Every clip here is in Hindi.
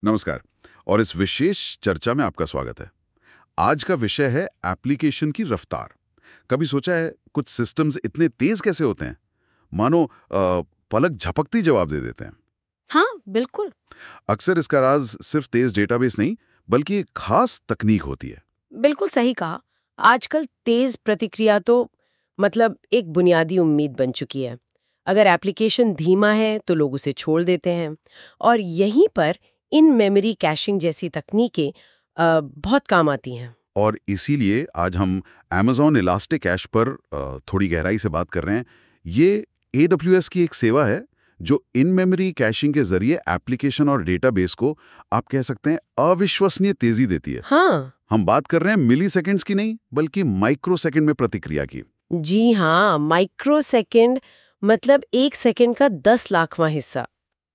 नमस्कार और इस विशेष चर्चा में आपका स्वागत है। आज का विषय है एप्लीकेशन की रफ्तार। कभी सोचा है कुछ सिस्टम्स इतने तेज कैसे होते हैं, मानो पलक झपकती जवाब दे देते हैं। हाँ, बिल्कुल। अक्सर इसका राज सिर्फ तेज डेटाबेस नहीं बल्कि एक खास तकनीक होती है। बिल्कुल सही कहा। आजकल तेज प्रतिक्रिया तो मतलब एक बुनियादी उम्मीद बन चुकी है। अगर एप्लीकेशन धीमा है तो लोग उसे छोड़ देते हैं, और यहीं पर इन मेमोरी कैशिंग जैसी तकनीकें बहुत काम आती हैं। और इसीलिए आज हम Amazon इलास्टिकैश पर थोड़ी गहराई से बात कर रहे हैं। ये AWS की एक सेवा है जो इन मेमोरी कैशिंग के जरिए एप्लीकेशन और डेटाबेस को आप कह सकते हैं अविश्वसनीय तेजी देती है। हाँ हम बात कर रहे हैं मिली सेकेंड्स की नहीं बल्कि माइक्रो सेकेंड में प्रतिक्रिया की। जी हाँ, माइक्रो सेकेंड मतलब 1 सेकेंड का 10 लाखवां हिस्सा।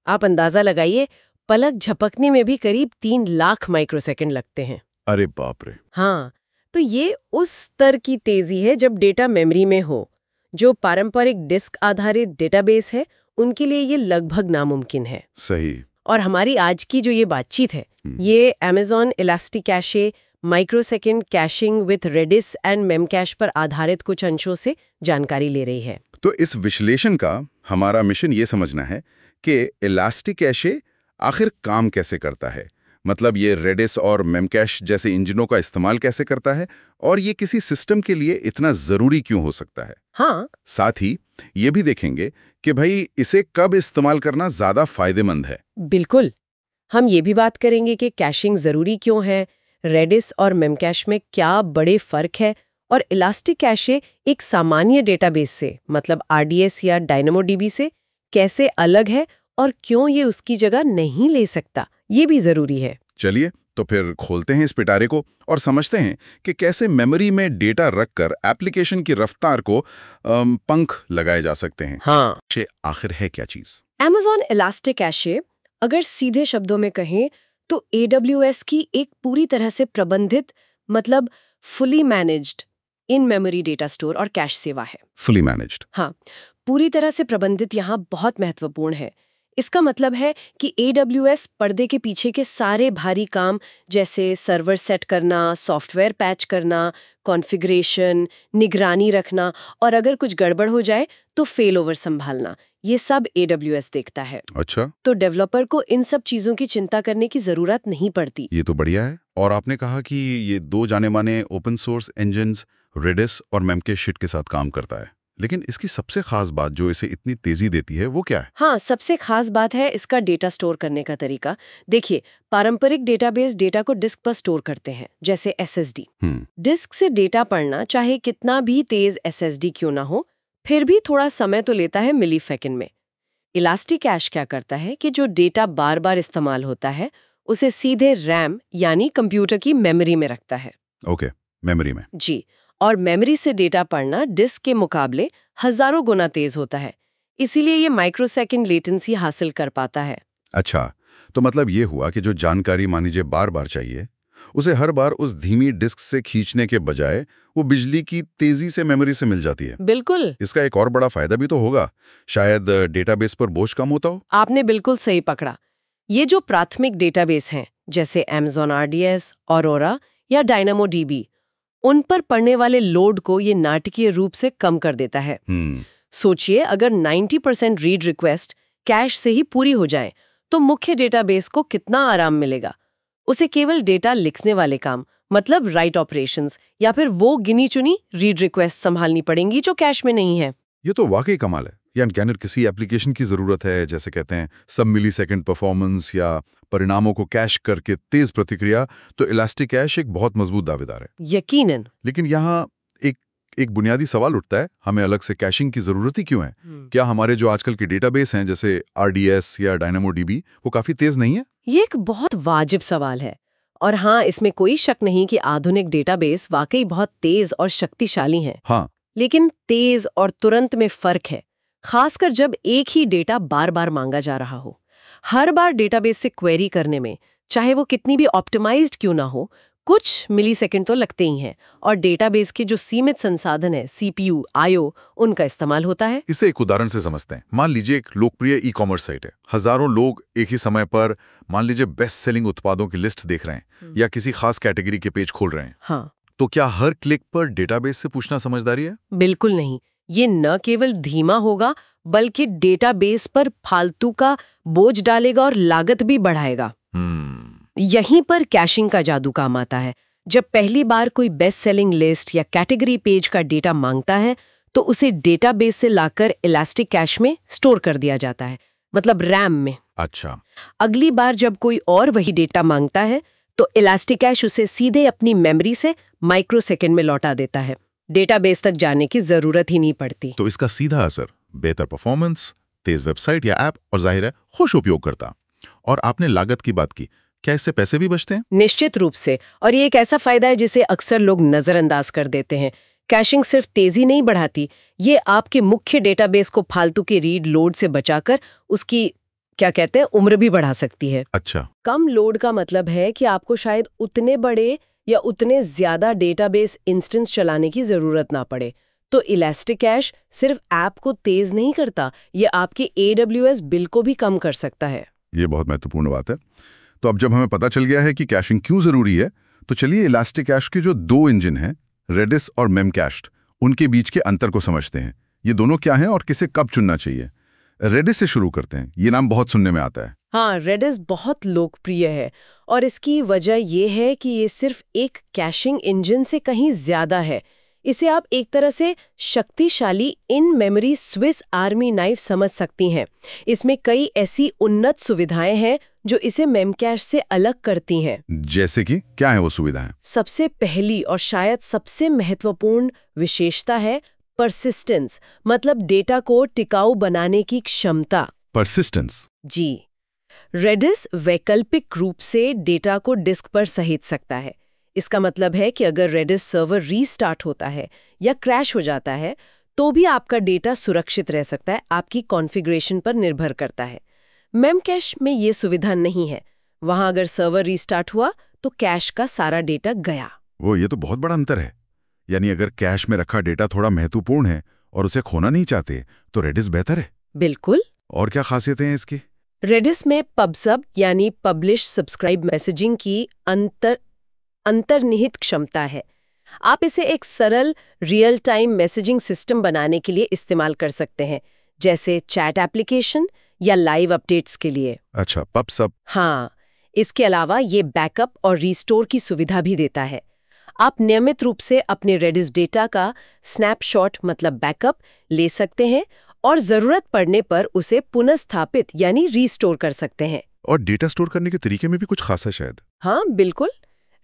आप अंदाजा लगाइए, पलक झपकने में भी करीब 3 लाख माइक्रो सेकेंड लगते हैं। अरे बाप रे। हाँ, तो ये उस स्तर की तेजी है जब डेटा मेमोरी में हो। जो पारंपरिक डिस्क आधारित डेटाबेस है, उनके लिए ये लगभग नामुमकिन है। सही। और हमारी आज की जो ये बातचीत है, ये Amazon ElastiCache microsecond caching with Redis and Memcache पर आधारित कुछ अंशों से जानकारी ले रही है। तो इस विश्लेषण का हमारा मिशन ये समझना है कि इलास्टिकैशे आखिर काम कैसे करता है, मतलब ये रेडिस और मेमकैश जैसे इंजनों का इस्तेमाल कैसे करता है और ये किसी सिस्टम के लिए इतना जरूरी क्यों हो सकता है। हाँ, साथ ही ये भी देखेंगे कि भाई इसे कब इस्तेमाल करना ज्यादा फायदेमंद है। बिल्कुल। हम ये भी बात करेंगे कि कैशिंग जरूरी क्यों है, रेडिस और मेमकैश में क्या बड़े फर्क है, और इलास्टिकैशे एक सामान्य डेटाबेस से मतलब RDS या DynamoDB से कैसे अलग है और क्यों ये उसकी जगह नहीं ले सकता, ये भी जरूरी है। चलिए तो फिर खोलते हैं इस पिटारे को और समझते हैं कि कैसे मेमोरी में डेटा रखकर एप्लीकेशन की रफ्तार को पंख लगाए जा सकते हैं। हाँ, आखिर है क्या चीज? Amazon इलास्टिकैशे अगर सीधे शब्दों में कहें तो AWS की एक पूरी तरह से प्रबंधित मतलब fully managed in memory data store और कैश सेवा है। Fully managed. हाँ, पूरी तरह से प्रबंधित यहाँ बहुत महत्वपूर्ण है। इसका मतलब है कि AWS पर्दे के पीछे के सारे भारी काम जैसे सर्वर सेट करना, सॉफ्टवेयर पैच करना, कॉन्फ़िगरेशन, निगरानी रखना और अगर कुछ गड़बड़ हो जाए तो फेल ओवर संभालना, ये सब AWS देखता है। अच्छा, तो डेवलपर को इन सब चीजों की चिंता करने की जरूरत नहीं पड़ती। ये तो बढ़िया है। और आपने कहा कि ये दो जाने माने ओपन सोर्स इंजन्स रेडिस और मेमकैश के साथ काम करता है, लेकिन इसकी सबसे खास बात जो इसे इतनी तेजी देती है वो क्या है? हाँ, सबसे खास बात है इसका डेटा स्टोर करने का तरीका। देखिए, पारंपरिक डेटाबेस डेटा को डिस्क पर स्टोर करते हैं, जैसे SSD। डिस्क से डेटा पढ़ना चाहे कितना भी तेज SSD क्यों ना हो, फिर भी थोड़ा समय तो लेता है मिलीसेकंड में। इलास्टिकैश क्या करता है कि जो डेटा बार बार इस्तेमाल होता है उसे सीधे रैम यानी कंप्यूटर की मेमोरी में रखता है। ओके, मेमोरी में। जी, और मेमोरी से डेटा पढ़ना डिस्क के मुकाबले हजारों गुना तेज होता है, इसीलिए ये माइक्रोसेकंड लेटेंसी हासिल कर पाता है। अच्छा, तो मतलब ये हुआ कि जो जानकारी मान लीजिए बार बार चाहिए उसे हर बार उस धीमी डिस्क से खींचने के बजाय वो बिजली की तेजी से मेमोरी से मिल जाती है। बिल्कुल। इसका एक और बड़ा फायदा भी तो होगा, शायद डेटाबेस पर बोझ कम होता हो। आपने बिल्कुल सही पकड़ा। ये जो प्राथमिक डेटाबेस हैं जैसे Amazon RDS, Aurora या DynamoDB, उन पर पड़ने वाले लोड को ये नाटकीय रूप से कम कर देता है। सोचिए, अगर 90% रीड रिक्वेस्ट कैश से ही पूरी हो जाए तो मुख्य डेटाबेस को कितना आराम मिलेगा। उसे केवल डेटा लिखने वाले काम मतलब राइट ऑपरेशंस या फिर वो गिनी चुनी रीड रिक्वेस्ट संभालनी पड़ेंगी जो कैश में नहीं है। ये तो वाकई कमाल है। यानी क्या किसी एप्लीकेशन की जरूरत है, जैसे कहते हैं सब मिलीसेकंड परफॉर्मेंस या परिणामों को कैश करके तेज प्रतिक्रिया, तो इलास्टिकैश एक बहुत मजबूत दावेदार है। यकीनन। लेकिन यहाँ एक बुनियादी सवाल उठता है, हमें अलग से कैशिंग की जरूरत ही क्यों है? क्या हमारे जो आजकल के डेटाबेस हैं जैसे RDS या DynamoDB वो काफी तेज नहीं है? ये एक बहुत वाजिब सवाल है, और हाँ, इसमें कोई शक नहीं कि आधुनिक डेटाबेस वाकई बहुत तेज और शक्तिशाली हैं। हाँ, लेकिन तेज और तुरंत में फर्क है, खासकर जब एक ही डेटा बार बार मांगा जा रहा हो। हर बार डेटाबेस से क्वेरी करने में, चाहे वो कितनी भी ऑप्टिमाइज्ड क्यों ना हो, कुछ मिलीसेकंड तो लगते ही हैं और डेटाबेस के जो सीमित संसाधन है CPU, IO, उनका इस्तेमाल होता है। इसे एक उदाहरण से समझते हैं। मान लीजिए एक लोकप्रिय ई-कॉमर्स साइट है, हजारों लोग एक ही समय पर मान लीजिए बेस्ट सेलिंग उत्पादों की लिस्ट देख रहे हैं या किसी खास कैटेगरी के पेज खोल रहे हैं। हाँ, तो क्या हर क्लिक पर डेटाबेस से पूछना समझदारी है? बिल्कुल नहीं। ये न केवल धीमा होगा बल्कि डेटाबेस पर फालतू का बोझ डालेगा और लागत भी बढ़ाएगा। यहीं पर कैशिंग का जादू काम आता है। जब पहली बार कोई बेस्ट सेलिंग लिस्ट या कैटेगरी पेज का डेटा मांगता है तो उसे डेटाबेस से लाकर इलास्टिक कैश में स्टोर कर दिया जाता है, मतलब रैम में। अच्छा। अगली बार जब कोई और वही डेटा मांगता है तो इलास्टिक कैश उसे सीधे अपनी मेमोरी से माइक्रोसेकंड में लौटा देता है। डेटाबेस तक जाने की जरूरत ही नहीं पड़ती। तो इसका सीधा असर बेहतर परफॉर्मेंस, तेज वेबसाइट या ऐप और जाहिर है खुश उपयोगकर्ता। और आपने लागत की बात की, क्या इससे पैसे भी बचते हैं? निश्चित रूप से, और ये एक ऐसा फायदा है जिसे अक्सर लोग नजरअंदाज कर देते हैं। कैशिंग सिर्फ तेजी नहीं बढ़ाती, ये आपके मुख्य डेटाबेस को फालतू के रीड लोड से बचाकर उसकी क्या कहते हैं उम्र भी बढ़ा सकती है। अच्छा। कम लोड का मतलब है कि आपको शायद उतने बड़े या उतने ज्यादा डेटाबेस इंस्टेंस चलाने की जरूरत ना पड़े। तो इलास्टिक कैश सिर्फ ऐप को तेज नहीं करता, ये आपके AWS बिल को भी कम कर सकता है। ये बहुत महत्वपूर्ण बात है। तो अब जब हमें पता चल गया है कि कैशिंग क्यों जरूरी है, तो चलिए इलास्टिक कैश के जो दो इंजन हैं, रेडिस और मेमकैश, उनके बीच के अंतर को समझते हैं। ये दोनों क्या हैं और किसे कब चुनना चाहिए। रेडिस से शुरू करते हैं, ये नाम बहुत सुनने में आता है। हाँ, रेडिस बहुत लोकप्रिय है और इसकी वजह यह है कि ये सिर्फ एक कैशिंग इंजन से कहीं ज्यादा है। इसे आप एक तरह से शक्तिशाली in memory Swiss army knife समझ सकती हैं। इसमें कई ऐसी उन्नत सुविधाएं हैं जो इसे मेमकैश से अलग करती हैं। जैसे कि क्या है वो सुविधाएं? सबसे पहली और शायद सबसे महत्वपूर्ण विशेषता है परसिस्टेंस, मतलब डेटा को टिकाऊ बनाने की क्षमता। परसिस्टेंस? जी। रेडिस वैकल्पिक रूप से डेटा को डिस्क पर सहेज सकता है। इसका मतलब है कि अगर रेडिस सर्वर रीस्टार्ट होता है या क्रैश हो जाता है तो भी आपका डेटा सुरक्षित रह सकता है, आपकी कॉन्फ़िगरेशन पर निर्भर करता है। मेमकैश में ये सुविधा नहीं है। वहां अगर सर्वर रीस्टार्ट हुआ तो कैश का सारा डेटा गया। ये तो बहुत बड़ा अंतर है। यानी अगर कैश में रखा डेटा थोड़ा महत्वपूर्ण है और उसे खोना नहीं चाहते तो रेडिस बेहतर है। बिल्कुल। और क्या खासियतें हैं इसकी? रेडिस में पबसब यानी पब्लिश सब्सक्राइब मैसेजिंग की अंतर्निहित क्षमता है। आप इसे एक सरल रियल टाइम मैसेजिंग सिस्टम बनाने के लिए इस्तेमाल कर सकते हैं, जैसे चैट एप्लीकेशन या लाइव अपडेट्स के लिए। अच्छा, पबसब। हाँ, इसके अलावा ये बैकअप और रीस्टोर की सुविधा भी देता है। आप नियमित रूप से अपने रेडिस डेटा का स्नैपशॉट मतलब बैकअप ले सकते हैं और जरूरत पड़ने पर उसे पुनर्स्थापित यानी रीस्टोर कर सकते हैं। और डेटा स्टोर करने के तरीके में भी कुछ खास है शायद? हाँ, बिल्कुल।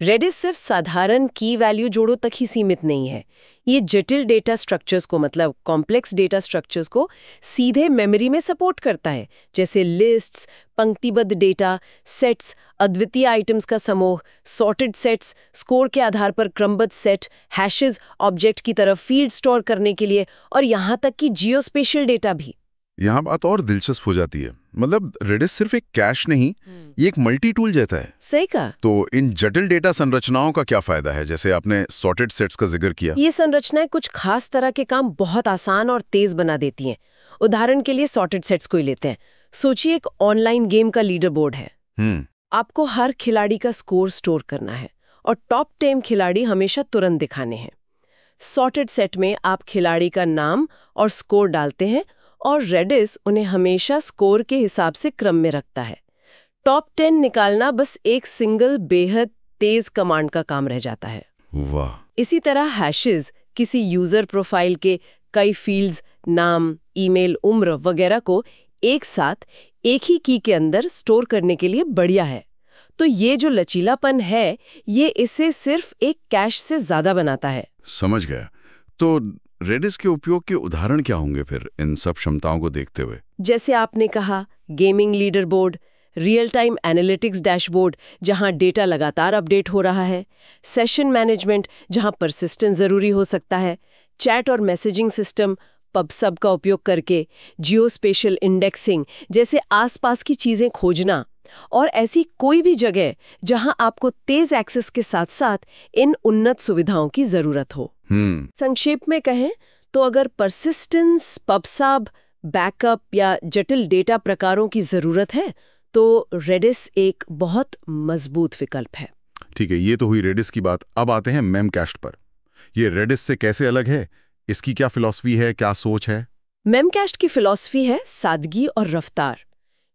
रेडिस सिर्फ साधारण की वैल्यू जोड़ों तक ही सीमित नहीं है। ये जटिल डेटा स्ट्रक्चर्स को, मतलब कॉम्प्लेक्स डेटा स्ट्रक्चर्स को सीधे मेमोरी में सपोर्ट करता है, जैसे लिस्ट्स, पंक्तिबद्ध डेटा, सेट्स, अद्वितीय आइटम्स का समूह, सॉर्टेड सेट्स, स्कोर के आधार पर क्रमबद्ध सेट, हैशेस, ऑब्जेक्ट की तरफ फील्ड स्टोर करने के लिए, और यहाँ तक कि जियोस्पेशियल डेटा भी। यहाँ बात और दिलचस्प हो जाती है। मतलब रेडिस सिर्फ एक कैश नहीं, ये एक मल्टी टूल जैसा है। सही कहा। तो इन जटिल डेटा संरचनाओं का क्या फायदा है? जैसे आपने सॉर्टेड सेट्स का जिक्र किया। ये संरचनाएं कुछ खास तरह के काम बहुत आसान और तेज बना देती हैं। उदाहरण के लिए सॉर्टेड सेट्स को ही लेते हैं। सोचिए एक ऑनलाइन गेम का लीडर बोर्ड है। आपको हर खिलाड़ी का स्कोर स्टोर करना है और टॉप 10 खिलाड़ी हमेशा तुरंत दिखाने हैं। सॉर्टेड सेट में आप खिलाड़ी का नाम और स्कोर डालते हैं और रेडिस उन्हें हमेशा स्कोर के हिसाब से क्रम में रखता है। टॉप 10 निकालना बस एक सिंगल बेहद तेज कमांड का काम रह जाता है। वाह। इसी तरह हैशेस किसी यूजर प्रोफाइल के कई फील्ड्स, नाम, ईमेल, उम्र वगैरह को एक साथ एक ही की के अंदर स्टोर करने के लिए बढ़िया है। तो ये जो लचीलापन है, ये इसे सिर्फ एक कैश से ज्यादा बनाता है। समझ गया। तो रेडिस के उपयोग के उदाहरण क्या होंगे फिर इन सब क्षमताओं को देखते हुए? जैसे आपने कहा, gaming leader board, real time analytics dashboard जहां डेटा लगातार अपडेट हो रहा है, सेशन मैनेजमेंट जहां परसिस्टेंस जरूरी हो सकता है, चैट और मैसेजिंग सिस्टम पबसब का उपयोग करके, जियोस्पेशियल इंडेक्सिंग जैसे आसपास की चीजें खोजना, और ऐसी कोई भी जगह जहां आपको तेज एक्सेस के साथ साथ इन उन्नत सुविधाओं की जरूरत हो। संक्षेप में कहें तो अगर परसिस्टेंस, पबसब, बैकअप या जटिल डेटा प्रकारों की जरूरत है तो रेडिस एक बहुत मजबूत विकल्प है। ठीक है, ये तो हुई रेडिस की बात। अब आते हैं मेमकैस्ट पर। ये रेडिस से कैसे अलग है? इसकी क्या फिलॉसफी है, क्या सोच है? मेमकैस्ट की फिलॉसफी है सादगी और रफ्तार।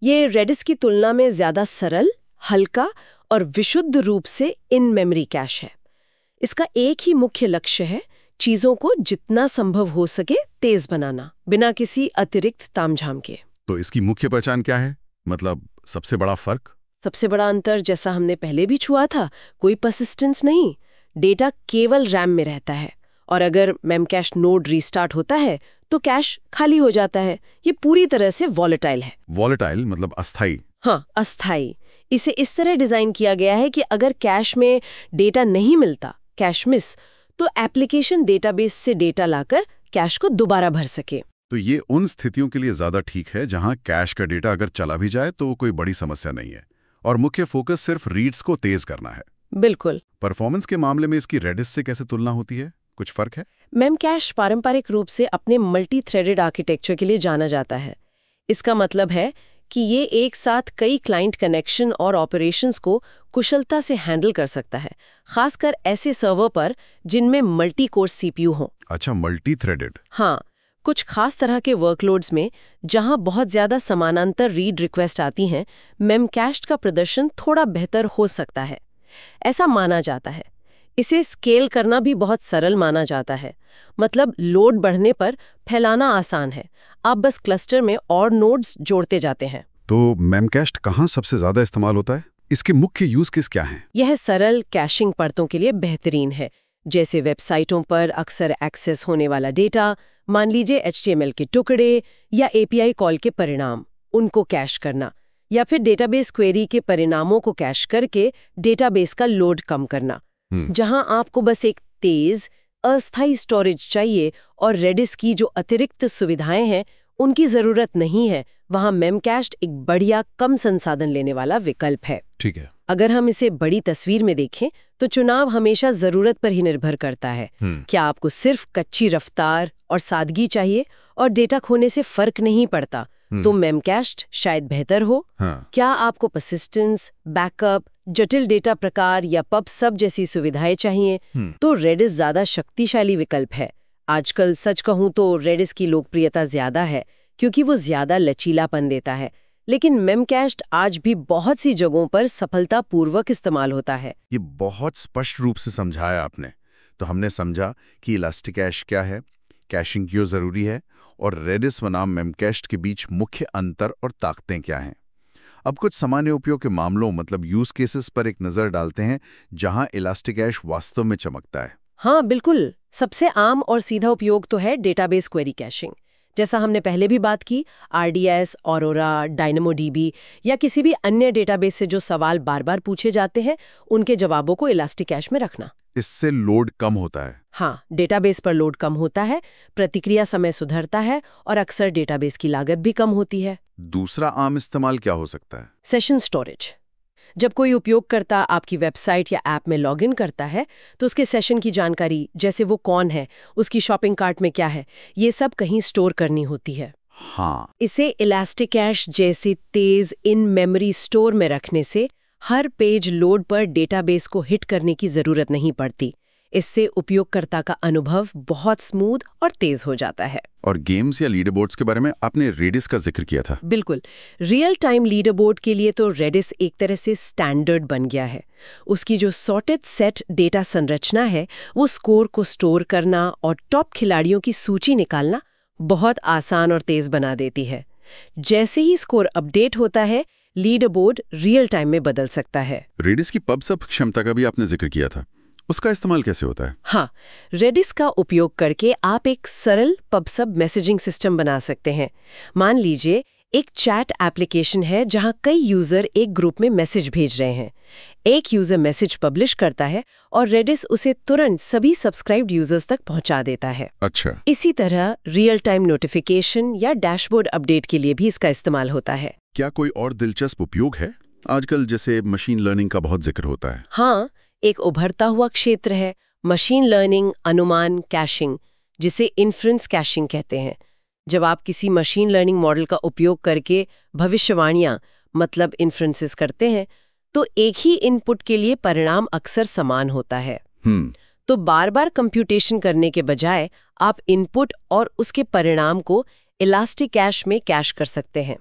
ये रेडिस की तुलना में ज्यादा सरल, हल्का और विशुद्ध रूप से इन मेमोरी कैश है। इसका एक ही मुख्य लक्ष्य है चीजों को जितना संभव हो सके तेज बनाना, बिना किसी अतिरिक्त तामझाम के। तो इसकी मुख्य पहचान क्या है? मतलब सबसे बड़ा फर्क? सबसे बड़ा अंतर, जैसा हमने पहले भी छुआ था, कोई परसिस्टेंस नहीं। डेटा केवल रैम में रहता है और अगर मेमकैश नोड रीस्टार्ट होता है तो कैश खाली हो जाता है। ये पूरी तरह से वॉलेटाइल है। वॉलेटाइल मतलब अस्थाई? हाँ, अस्थाई। इसे इस तरह डिजाइन किया गया है कि अगर कैश में डेटा नहीं मिलता, कैश मिस, तो एप्लीकेशन डेटाबेस से डेटा लाकर कैश को दोबारा भर सके। तो ये उन स्थितियों के लिए ज्यादा ठीक है जहां कैश का डेटा अगर चला भी जाए तो कोई बड़ी समस्या नहीं है और मुख्य फोकस सिर्फ रीड्स को तेज करना है। बिल्कुल। परफॉर्मेंस के मामले में इसकी रेडिस से कैसे तुलना होती है? कुछ फर्क है? मेमकैश पारंपरिक रूप से अपने मल्टी थ्रेडेड आर्किटेक्चर के लिए जाना जाता है। इसका मतलब है कि ये एक साथ कई क्लाइंट कनेक्शन और ऑपरेशंस को कुशलता से हैंडल कर सकता है, खासकर ऐसे सर्वर पर जिनमें मल्टी कोर सीपीयू हों। अच्छा, मल्टी थ्रेडेड। हाँ, कुछ खास तरह के वर्कलोड्स में जहां बहुत ज्यादा समानांतर रीड रिक्वेस्ट आती हैं, मेमकैश का प्रदर्शन थोड़ा बेहतर हो सकता है, ऐसा माना जाता है। इसे स्केल करना भी बहुत सरल माना जाता है। मतलब लोड बढ़ने पर फैलाना आसान है, आप बस क्लस्टर में और नोड्स जोड़ते जाते हैं। तो मेमकैश कहाँ सबसे ज्यादा इस्तेमाल होता है? इसके मुख्य यूज केस क्या हैं? यह सरल कैशिंग परतों के लिए बेहतरीन है, जैसे वेबसाइटों पर अक्सर एक्सेस होने वाला डेटा, मान लीजिए HTML के टुकड़े या API कॉल के परिणाम, उनको कैश करना, या फिर डेटाबेस क्वेरी के परिणामों को कैश करके डेटाबेस का लोड कम करना। जहां आपको बस एक तेज, अस्थायी स्टोरेज चाहिए और रेडिस की जो अतिरिक्त सुविधाएं हैं उनकी जरूरत नहीं है, वहां मेमकैश एक बढ़िया, कम संसाधन लेने वाला विकल्प है। ठीक है। अगर हम इसे बड़ी तस्वीर में देखें तो चुनाव हमेशा जरूरत पर ही निर्भर करता है। क्या आपको सिर्फ कच्ची रफ्तार और सादगी चाहिए और डेटा खोने से फर्क नहीं पड़ता, तो मेमकैश शायद बेहतर हो। क्या आपको परसिस्टेंस, बैकअप, जटिल डेटा प्रकार या पबसब जैसी सुविधाएं चाहिए, तो रेडिस ज्यादा शक्तिशाली विकल्प है। आजकल सच कहूं तो रेडिस की लोकप्रियता ज्यादा है क्योंकि वो ज्यादा लचीलापन देता है, लेकिन मेमकैश आज भी बहुत सी जगहों पर सफलतापूर्वक इस्तेमाल होता है। ये बहुत स्पष्ट रूप से समझाया आपने। तो हमने समझा कि इलास्टिकैश क्या है, कैशिंग क्यों जरूरी है और रेडिस बनाम मेमकैश के बीच मुख्य अंतर और ताकतें क्या हैं। अब कुछ सामान्य उपयोग के मामलों मतलब यूज केसेस पर एक नजर डालते हैं जहां इलास्टिकैश वास्तव में चमकता है। हाँ बिल्कुल, सबसे आम और सीधा उपयोग तो है डेटाबेस क्वेरी कैशिंग। जैसा हमने पहले भी बात की, RDS, ऑरोरा, डायनेमोडीबी या किसी भी अन्य डेटाबेस से जो सवाल बार बार पूछे जाते हैं उनके जवाबों को इलास्टिकैश में रखना। इससे लोड कम होता है। हाँ, डेटाबेस पर लोड कम होता है, प्रतिक्रिया समय सुधरता है और अक्सर डेटाबेस की लागत भी कम होती है। दूसरा आम इस्तेमाल क्या हो सकता है? Session storage. जब कोई उपयोगकर्ता आपकी वेबसाइट या ऐप में लॉगिन करता है तो उसके सेशन की जानकारी, जैसे वो कौन है, उसकी शॉपिंग कार्ट में क्या है, ये सब कहीं स्टोर करनी होती है। हाँ, इसे इलास्टिकैश जैसे तेज इन मेमोरी स्टोर में रखने से हर पेज लोड पर डेटाबेस को हिट करने की जरूरत नहीं पड़ती। इससे उपयोगकर्ता का अनुभव बहुत स्मूथ और तेज हो जाता है। और गेम्स या लीडरबोर्ड्स के बारे में आपने रेडिस का जिक्र किया था। बिल्कुल, रियल टाइम लीडरबोर्ड के लिए तो रेडिस एक तरह से स्टैंडर्ड बन गया है। उसकी जो सॉर्टेड सेट डेटा संरचना है, वो स्कोर को स्टोर करना और टॉप खिलाड़ियों की सूची निकालना बहुत आसान और तेज बना देती है। जैसे ही स्कोर अपडेट होता है, लीडरबोर्ड रियल टाइम में बदल सकता है। रेडिस की पबसब क्षमता का भी आपने जिक्र किया था, उसका इस्तेमाल कैसे होता है? हाँ, रेडिस का उपयोग करके आप एक सरल पबसब मैसेजिंग सिस्टम बना सकते हैं। मान लीजिए एक चैट एप्लीकेशन है जहां कई यूजर एक ग्रुप में मैसेज भेज रहे हैं। एक यूजर मैसेज पब्लिश करता है और रेडिस उसे तुरंत सभी सब्सक्राइब्ड यूजर्स तक पहुंचा देता है। अच्छा। इसी तरह रियल टाइम नोटिफिकेशन या डैशबोर्ड अपडेट के लिए भी इसका इस्तेमाल होता है। क्या कोई और दिलचस्प उपयोग है? आजकल जैसे मशीन लर्निंग का बहुत जिक्र होता है। हाँ, एक उभरता हुआ क्षेत्र है मशीन लर्निंग अनुमान कैशिंग, जिसे इन्फ्रेंस कैशिंग कहते हैं। जब आप किसी मशीन लर्निंग मॉडल का उपयोग करके भविष्यवाणियां मतलब इन्फ्रेंसेस करते हैं, तो एक ही इनपुट के लिए परिणाम अक्सर समान होता है। तो बार बार कंप्यूटेशन करने के बजाय आप इनपुट और उसके परिणाम को इलास्टिक कैश में कैश कर सकते हैं।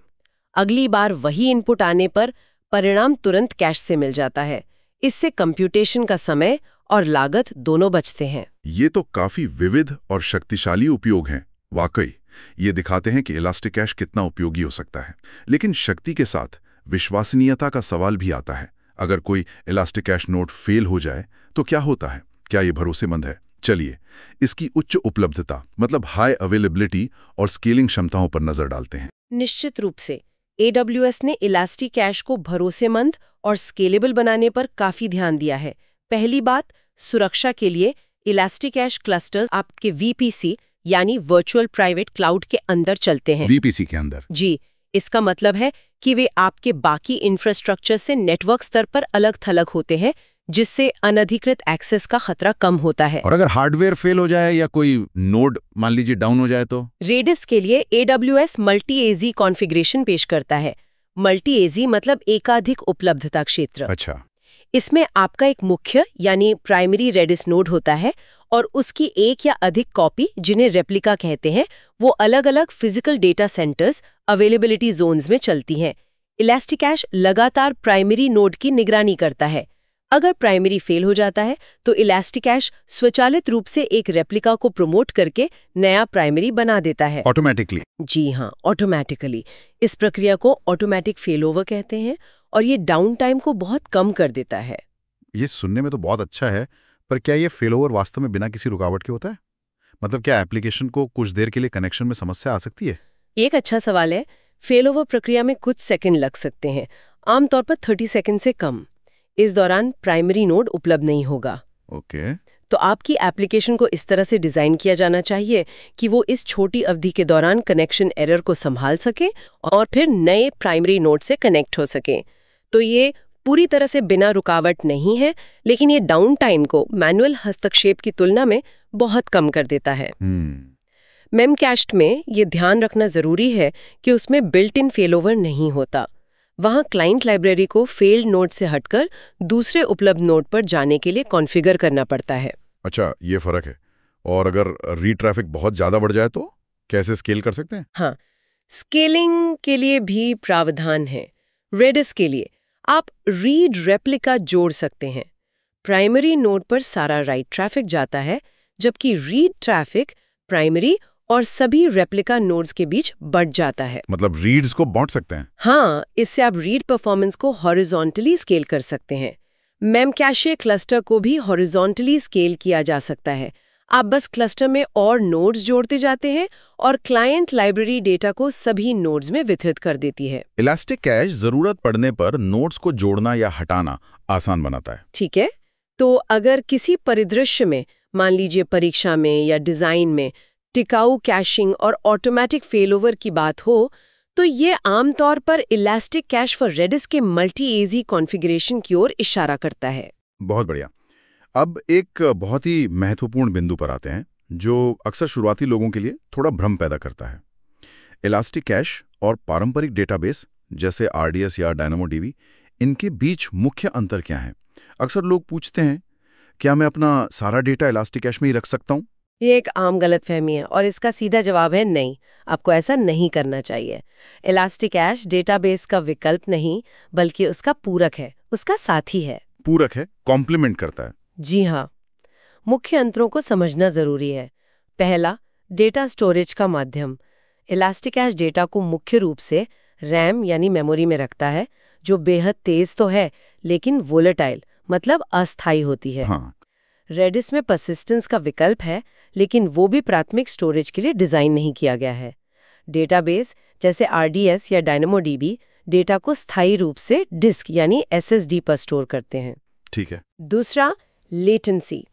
अगली बार वही इनपुट आने पर परिणाम तुरंत कैश से मिल जाता है। इससे कंप्यूटेशन का समय और लागत दोनों बचते हैं। ये तो काफी विविध और शक्तिशाली उपयोग हैं। वाकई ये दिखाते हैं कि इलास्टिक कैश कितना उपयोगी हो सकता है। लेकिन शक्ति के साथ विश्वसनीयता का सवाल भी आता है। अगर कोई इलास्टिक कैश नोड फेल हो जाए तो क्या होता है? क्या ये भरोसेमंद है? चलिए इसकी उच्च उपलब्धता मतलब हाई अवेलेबिलिटी और स्केलिंग क्षमताओं पर नजर डालते हैं। निश्चित रूप से AWS ने इलास्टिक कैश को भरोसेमंद और स्केलेबल बनाने पर काफी ध्यान दिया है। पहली बात, सुरक्षा के लिए इलास्टिक कैश क्लस्टर्स आपके VPC यानी वर्चुअल प्राइवेट क्लाउड के अंदर चलते हैं। VPC के अंदर? जी, इसका मतलब है कि वे आपके बाकी इंफ्रास्ट्रक्चर से नेटवर्क स्तर पर अलग थलग होते हैं, जिससे अनधिकृत एक्सेस का खतरा कम होता है। और अगर हार्डवेयर फेल हो जाए या कोई नोड मान लीजिए डाउन हो जाए तो? रेडिस के लिए AWS मल्टी-AZ कॉन्फ़िगरेशन पेश करता है। मल्टी-AZ मतलब एकाधिक उपलब्धता क्षेत्र। अच्छा। इसमें आपका एक मुख्य यानी प्राइमरी रेडिस नोड होता है और उसकी एक या अधिक कॉपी, जिन्हें रेप्लिका कहते हैं, वो अलग-अलग physical data centers availability zones में चलती हैं। इलास्टिक कैश लगातार प्राइमरी नोड की निगरानी करता है। अगर प्राइमरी फेल हो जाता है तो इलास्टिक कैश स्वचालित रूप से एक रेप्लिका को प्रमोट करके नया प्राइमरी बना देता है। ऑटोमेटिकली? जी हाँ, ऑटोमेटिकली। इस प्रक्रिया को ऑटोमेटिक फेलओवर कहते हैं और ये डाउन टाइम को बहुत कम कर देता है। ये सुनने में तो बहुत अच्छा है, पर क्या ये फेलओवर वास्तव में बिना किसी रुकावट के होता है? मतलब क्या एप्लीकेशन को कुछ देर के लिए कनेक्शन में समस्या आ सकती है? एक अच्छा सवाल है। फेलओवर प्रक्रिया में कुछ सेकंड लग सकते हैं, आमतौर पर 30 सेकंड से कम। इस दौरान प्राइमरी नोड उपलब्ध नहीं होगा। ओके। तो आपकी एप्लीकेशन को इस तरह से डिजाइन किया जाना चाहिए कि वो इस छोटी अवधि के दौरान कनेक्शन एरर को संभाल सके और फिर नए प्राइमरी नोड से कनेक्ट हो सके। तो ये पूरी तरह से बिना रुकावट नहीं है, लेकिन ये डाउन टाइम को मैनुअल हस्तक्षेप की तुलना में बहुत कम कर देता है। मेमकैस्ट में ये ध्यान रखना जरूरी है कि उसमें बिल्ट इन फेलओवर नहीं होता। वहाँ क्लाइंट लाइब्रेरी को फेल्ड नोड से हटकर दूसरे उपलब्ध नोड पर जाने के लिए कॉन्फ़िगर करना पड़ता है। अच्छा, ये फर्क है। और अगर रीड ट्रैफिक बहुत ज्यादा बढ़ जाए तो कैसे स्केल कर सकते हैं? हाँ, स्केलिंग के लिए भी प्रावधान है। रेडिस के लिए आप रीड रेप्लिका जोड़ सकते हैं। प्राइमरी नोड पर सारा राइट ट्रैफिक जाता है, जबकि रीड ट्रैफिक प्राइमरी और सभी रेप्लिका नोड्स के बीच बढ़ जाता है। मतलब रीड्स को बांट सकते हैं? हाँ, इससे आप रीड परफॉर्मेंस को हॉरिजॉन्टली स्केल कर सकते हैं। मेमकैशे क्लस्टर को भी हॉरिजॉन्टली स्केल किया जा सकता है। आप बस क्लस्टर में और नोड्स जोड़ते जाते हैं और क्लाइंट लाइब्रेरी डेटा को सभी नोड्स में वितरित कर देती है। इलास्टिक कैश जरूरत पड़ने पर नोड्स को जोड़ना या हटाना आसान बनाता है। ठीक है, तो अगर किसी परिदृश्य में, मान लीजिए परीक्षा में या डिजाइन में, टिकाऊ कैशिंग और ऑटोमेटिक फेलओवर की बात हो, तो ये आमतौर पर इलास्टिक कैश फॉर रेडिस के मल्टी-AZ कॉन्फ़िगरेशन की ओर इशारा करता है। बहुत बढ़िया। अब एक बहुत ही महत्वपूर्ण बिंदु पर आते हैं, जो अक्सर शुरुआती लोगों के लिए थोड़ा भ्रम पैदा करता है। इलास्टिक कैश और पारंपरिक डेटाबेस जैसे RDS या DynamoDB, इनके बीच मुख्य अंतर क्या है? अक्सर लोग पूछते हैं, क्या मैं अपना सारा डेटा इलास्टिक कैश में ही रख सकता हूँ? ये एक आम गलतफहमी है और इसका सीधा जवाब है नहीं, आपको ऐसा नहीं करना चाहिए। इलास्टिक कैश डेटाबेस का विकल्प नहीं, बल्कि उसका पूरक है, उसका साथी है। पूरक है, कॉम्प्लीमेंट करता है। जी हाँ, मुख्य अंतरों को समझना जरूरी है। पहला, डेटा स्टोरेज का माध्यम। इलास्टिक कैश डेटा को मुख्य रूप से रैम यानी मेमोरी में रखता है, जो बेहद तेज तो है लेकिन वोलेटाइल मतलब अस्थायी होती है। हाँ। रेडिस में परसिस्टेंस का विकल्प है, लेकिन वो भी प्राथमिक स्टोरेज के लिए डिजाइन नहीं किया गया है। डेटाबेस जैसे RDS या DynamoDB डेटा को स्थायी रूप से डिस्क यानी SSD पर स्टोर करते हैं। ठीक है। दूसरा, लेटेंसी।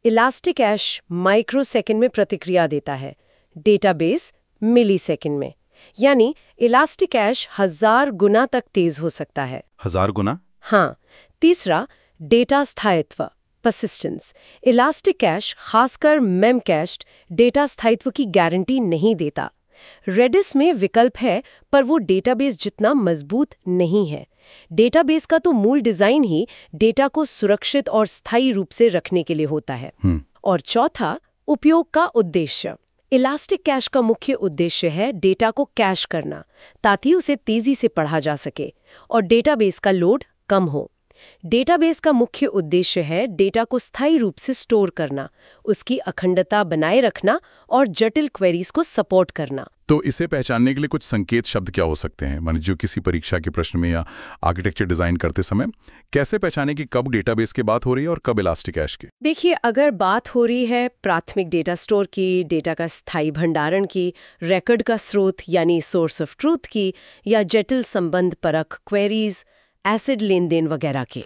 इलास्टिक कैश माइक्रोसेकंड में प्रतिक्रिया देता है, डेटाबेस मिलीसेकंड में। यानी इलास्टिक कैश 1000 गुना तक तेज हो सकता है। 1000 गुना? हाँ। तीसरा, डेटा स्थायित्व, परसिस्टेंस। इलास्टिक कैश, खासकर मेमकैश, डेटा स्थायित्व की गारंटी नहीं देता। रेडिस में विकल्प है, पर वो डेटाबेस जितना मजबूत नहीं है। डेटाबेस का तो मूल डिजाइन ही डेटा को सुरक्षित और स्थायी रूप से रखने के लिए होता है। और चौथा, उपयोग का उद्देश्य। इलास्टिक कैश का मुख्य उद्देश्य है डेटा को कैश करना, ताकि उसे तेजी से पढ़ा जा सके और डेटाबेस का लोड कम हो। डेटाबेस का मुख्य उद्देश्य है डेटा को स्थायी रूप से स्टोर करना, उसकी अखंडता बनाए रखना और जटिल क्वेरीज को सपोर्ट करना। तो इसे पहचानने के लिए कुछ संकेत शब्द क्या हो सकते हैं? माने जो किसी परीक्षा के प्रश्न में या आर्किटेक्चर डिजाइन करते समय कैसे पहचाने कि कब डेटाबेस की बात हो रही है और कब इलास्टिक कैश की? देखिए, अगर बात हो रही है प्राथमिक डेटा स्टोर की, डेटा का स्थायी भंडारण की, रिकॉर्ड का स्रोत यानी सोर्स ऑफ ट्रूथ की, या जटिल संबंध परख क्वेरीज, एसिड लेन देन वगैरह के,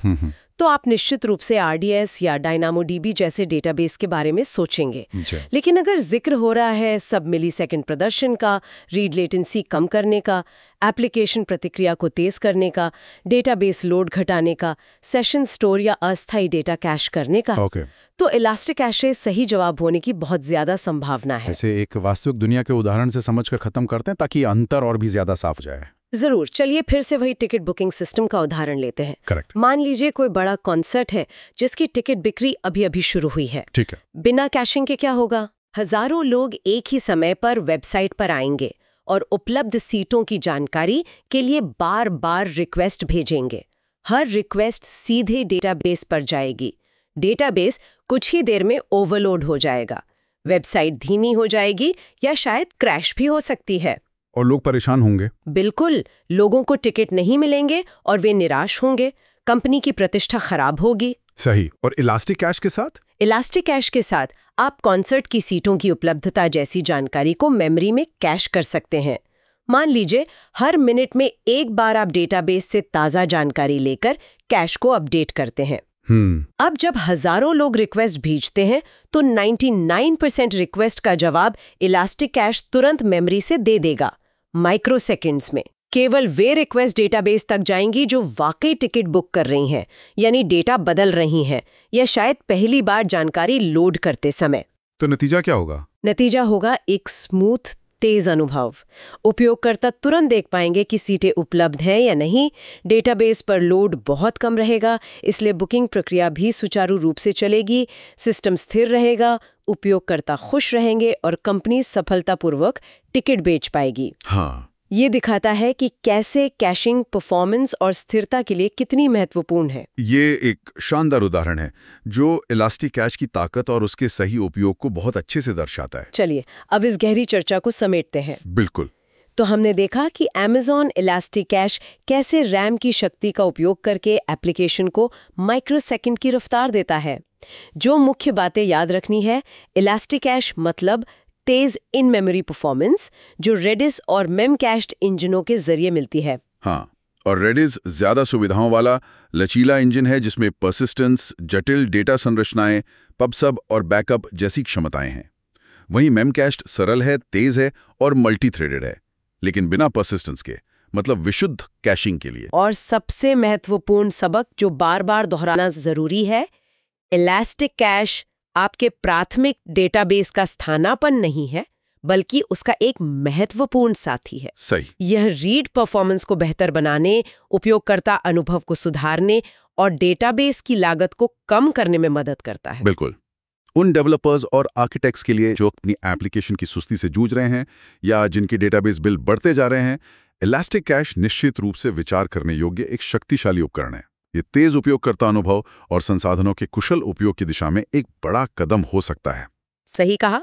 तो आप निश्चित रूप से RDS या DynamoDB जैसे डेटाबेस के बारे में सोचेंगे। लेकिन अगर जिक्र हो रहा है सब मिलीसेकंड प्रदर्शन का, रीड लेटेंसी कम करने का, एप्लीकेशन प्रतिक्रिया को तेज करने का, डेटाबेस लोड घटाने का, सेशन स्टोर या अस्थायी डेटा कैश करने का, तो इलास्टिक कैशे सही जवाब होने की बहुत ज्यादा संभावना है। ऐसे एक वास्तविक दुनिया के उदाहरण से समझकर खत्म करते हैं ताकि अंतर और भी ज्यादा साफ हो जाए। जरूर, चलिए फिर से वही टिकट बुकिंग सिस्टम का उदाहरण लेते हैं। करेक्ट। मान लीजिए कोई बड़ा कॉन्सर्ट है जिसकी टिकट बिक्री अभी अभी शुरू हुई है। ठीक है। बिना कैशिंग के क्या होगा? हजारों लोग एक ही समय पर वेबसाइट पर आएंगे और उपलब्ध सीटों की जानकारी के लिए बार बार रिक्वेस्ट भेजेंगे। हर रिक्वेस्ट सीधे डेटाबेस पर जाएगी। डेटाबेस कुछ ही देर में ओवरलोड हो जाएगा, वेबसाइट धीमी हो जाएगी या शायद क्रैश भी हो सकती है। और लोग परेशान होंगे। बिल्कुल, लोगों को टिकट नहीं मिलेंगे और वे निराश होंगे, कंपनी की प्रतिष्ठा खराब होगी। सही। और इलास्टिक कैश के साथ? इलास्टिक कैश के साथ आप कॉन्सर्ट की सीटों की उपलब्धता जैसी जानकारी को मेमोरी में कैश कर सकते हैं। मान लीजिए हर मिनट में एक बार आप डेटाबेस से ताज़ा जानकारी लेकर कैश को अपडेट करते हैं। अब जब हजारों लोग रिक्वेस्ट भेजते हैं तो 99% रिक्वेस्ट का जवाब इलास्टिक कैश तुरंत मेमोरी से दे देगा, माइक्रो सेकेंड्स में। केवल वे रिक्वेस्ट डेटाबेस तक जाएंगी जो वाकई टिकट बुक कर रही हैं, यानी डेटा बदल रही हैं या शायद पहली बार जानकारी लोड करते समय। तो नतीजा क्या होगा? नतीजा होगा एक स्मूथ, तेज अनुभव। उपयोगकर्ता तुरंत देख पाएंगे कि सीटें उपलब्ध हैं या नहीं। डेटाबेस पर लोड बहुत कम रहेगा, इसलिए बुकिंग प्रक्रिया भी सुचारू रूप से चलेगी। सिस्टम स्थिर रहेगा, उपयोगकर्ता खुश रहेंगे और कंपनी सफलतापूर्वक टिकट बेच पाएगी। हाँ। ये दिखाता है कि कैसे कैशिंग परफॉर्मेंस और स्थिरता के लिए कितनी महत्वपूर्ण है। ये एक शानदार उदाहरण है जो इलास्टिक कैश की ताकत और उसके सही उपयोग को बहुत अच्छे से दर्शाता है। चलिए अब इस गहरी चर्चा को समेटते हैं। बिल्कुल। तो हमने देखा कि Amazon इलास्टिक कैश कैसे रैम की शक्ति का उपयोग करके एप्लीकेशन को माइक्रोसेकंड की रफ्तार देता है। जो मुख्य बातें याद रखनी है, इलास्टिक कैश मतलब तेज इन मेमोरी परफॉर्मेंस जो रेडिस और मेमकैश इंजनों के जरिए मिलती है। हाँ, और रेडिस ज्यादा सुविधाओं वाला लचीला इंजन है जिसमें परसिस्टेंस, जटिल डेटा संरचनाएं, पबसब और बैकअप जैसी क्षमताएं हैं। वहीं मेमकैश सरल है, तेज है और मल्टी थ्रेडेड है, लेकिन बिना परसिस्टेंस के, मतलब विशुद्ध कैशिंग के लिए। और सबसे महत्वपूर्ण सबक जो बार बार दोहराना जरूरी है, इलास्टिक कैश आपके प्राथमिक डेटाबेस का स्थानापन्न नहीं है, बल्कि उसका एक महत्वपूर्ण साथी है। सही। यह रीड परफॉर्मेंस को बेहतर बनाने, उपयोगकर्ता अनुभव को सुधारने और डेटाबेस की लागत को कम करने में मदद करता है। बिल्कुल। उन डेवलपर्स और आर्किटेक्ट्स के लिए जो अपनी एप्लीकेशन की सुस्ती से जूझ रहे हैं या जिनके डेटाबेस बिल बढ़ते जा रहे हैं, इलास्टिक कैश निश्चित रूप से विचार करने योग्य एक शक्तिशाली उपकरण है। ये तेज उपयोगकर्ता अनुभव और संसाधनों के कुशल उपयोग की दिशा में एक बड़ा कदम हो सकता है। सही कहा।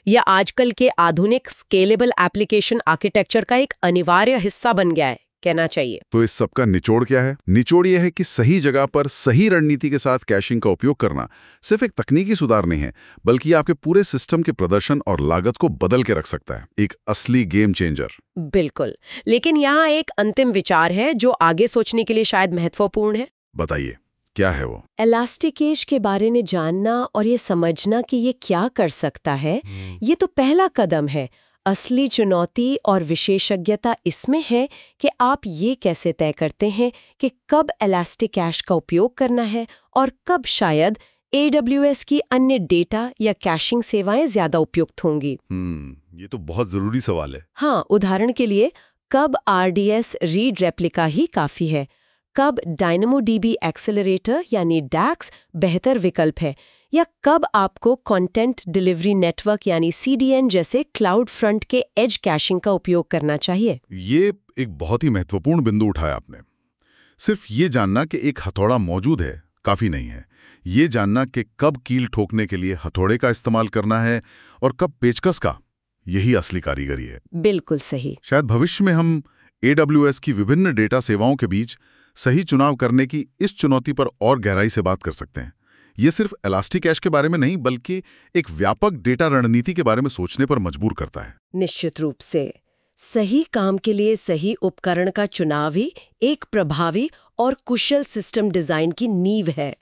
यह आजकल के आधुनिक स्केलेबल एप्लीकेशन आर्किटेक्चर का एक अनिवार्य हिस्सा बन गया है, कहना चाहिए। तो इस सब का निचोड़ क्या है? निचोड़ यह है कि सही जगह पर सही रणनीति के साथ कैशिंग का उपयोग करना सिर्फ एक तकनीकी सुधार नहीं है, बल्कि आपके पूरे सिस्टम के प्रदर्शन और लागत को बदल के रख सकता है। एक असली गेम चेंजर। बिल्कुल। लेकिन यहाँ एक अंतिम विचार है जो आगे सोचने के लिए शायद महत्वपूर्ण है। बताइए, क्या है वो? इलास्टिक कैश के बारे में जानना और ये समझना कि ये क्या कर सकता है, ये तो पहला कदम है। असली चुनौती और विशेषज्ञता इसमें है कि आप ये कैसे तय करते हैं कि कब इलास्टिक कैश का उपयोग करना है और कब शायद AWS की अन्य डेटा या कैशिंग सेवाएं ज्यादा उपयुक्त होंगी। ये तो बहुत जरूरी सवाल है। हाँ, उदाहरण के लिए कब RDS रीड रेप्लिका ही काफी है, कब DynamoDB एक्सेलरेटर यानी DAX बेहतर विकल्प है, या कब आपको कंटेंट डिलीवरी नेटवर्क यानी CDN जैसे क्लाउड फ्रंट के एज कैशिंग का उपयोग करना चाहिए। ये एक बहुत ही महत्वपूर्ण बिंदु उठाया आपने। सिर्फ ये जानना कि एक हथौड़ा मौजूद है काफी नहीं है। ये जानना कि कब कील ठोकने के लिए हथौड़े का इस्तेमाल करना है और कब पेचकस का, यही असली कारीगरी है। बिल्कुल सही। शायद भविष्य में हम AWS की विभिन्न डेटा सेवाओं के बीच सही चुनाव करने की इस चुनौती पर और गहराई से बात कर सकते हैं। ये सिर्फ इलास्टिक कैश के बारे में नहीं, बल्कि एक व्यापक डेटा रणनीति के बारे में सोचने पर मजबूर करता है। निश्चित रूप से सही काम के लिए सही उपकरण का चुनाव ही एक प्रभावी और कुशल सिस्टम डिजाइन की नींव है।